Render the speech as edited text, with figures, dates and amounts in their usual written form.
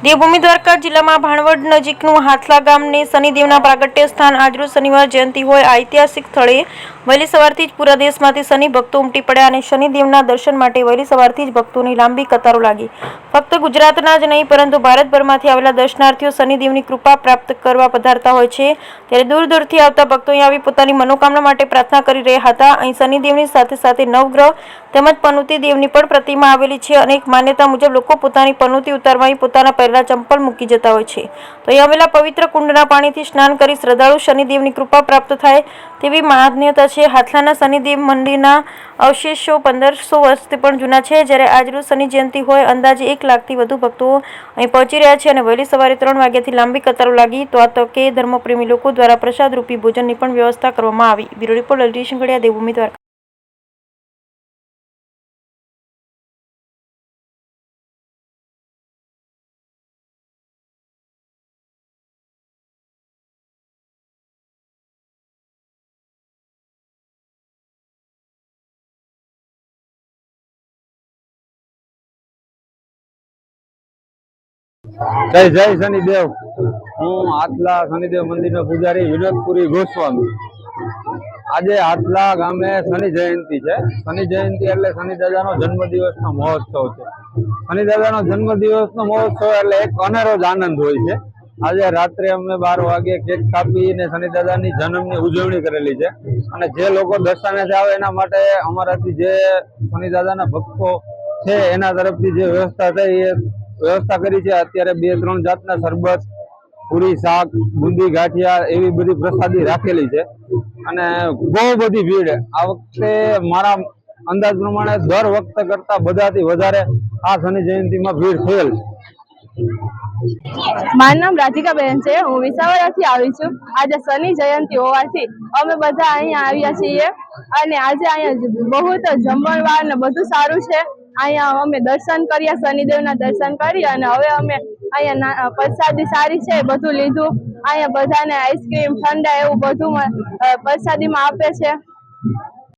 દેવભૂમિ દ્વારકા જિલ્લામાં ભાણવડ નજીકનું હાથલા ગામને શનિદેવના પ્રાગટ્ય સ્થાન આજરોજ શનિવાર જયંતિ હોય આ ઐતિહાસિક સ્થળે વહેલી સવારથી જ પૂરા દેશમાંથી શનિ ભક્તો ઉમટી પડ્યા અને શનિદેવના દર્શન માટે વહેલી સવારથી જ ભક્તોની લાંબી કતારો લાગી। ફક્ત ગુજરાતના જ નહીં પરંતુ ભારતભરમાંથી આવેલા દર્શનાર્થીઓ શનિદેવની કૃપા પ્રાપ્ત કરવા પધારતા હોય છે, ત્યારે દૂર દૂરથી આવતા ભક્તો અહીં આવી પોતાની મનોકામના માટે પ્રાર્થના કરી રહ્યા હતા। અહીં શનિદેવની સાથે સાથે નવગ્રહ તેમજ પનોતી દેવની પણ પ્રતિમા આવેલી છે અને એક માન્યતા મુજબ લોકો પોતાની પનોતી ઉતારવા અહીં પોતાના પહેલા ચંપલ મૂકી જતા હોય છે, તો અહીં આવેલા પવિત્ર કુંડના પાણીથી સ્નાન કરી શ્રદ્ધાળુ શનિદેવની કૃપા પ્રાપ્ત થાય તેવી માન્યતા છે। હાથલાના શનિદેવ મંદિરના અવશેષો 1500 વર્ષથી પણ જૂના છે, જ્યારે આજરોજ શનિ જયંતિ હોય અંદાજે 1 લાખથી વધુ ભક્તો અહીં પહોંચી રહ્યા છે અને વહેલી સવારે 3 વાગ્યાથી લાંબી કતારો લાગી, તો આ તકે ધર્મપ્રેમી લોકો દ્વારા પ્રસાદ રૂપી ભોજનની પણ વ્યવસ્થા કરવામાં આવી। Bureau report Lalit Shingadiya, Devbhoomi Dwarka. जय जय शनिदेव। हूँ हाथला शनिदेव मंदिर में पुजारी विनोदपुरी गोस्वामी। आज हाथला गामे शनि जयंती है। शनि जयंती एटले शनि दादा जन्मदिवस महोत्सव है। शनि दादा जन्मदिवस महोत्सव एटले एक अनेरो ज आनंद होय छे। आज रात्रे अमे 12 वागे केक कापी ने शनि दादा जन्मनी उजवणी करेली है और जे लोग दर्शने आवे एना माटे अमाराथी जे शनि दादा भक्तो छे एना तरफथी जे व्यवस्था थई ए व्यवस्था करी है। अत्यारे 2-3 जातना शरबत, पूरी, शाक, बूंदी, गाठिया एवी बधी प्रसादी राखेली है અને બહુ બધી ભીડ આ વખતે મારા અંદાજ પ્રમાણે દર વખતે કરતા બધાથી વધારે આ શનિ જયંતીમાં ભીડ થયેલ છે। મારું નામ રાધિકાબેન છે, હું વિસાવદરથી આવી છું। આજે શનિ જયંતિ હોવાથી અમે બધા અહીંયા આવ્યા છીએ અને આજે અહીંયા બહુ જમણવાર ને બધું સારું છે। અહીંયા અમે દર્શન કર્યા, શનિદેવના દર્શન કરી અને હવે અમે અહીંયા પ્રસાદી સારી છે બધું લીધું। અહીંયા બધાને આઈસ્ક્રીમ, ઠંડા એવું બધું પ્રસાદીમાં આપે છે।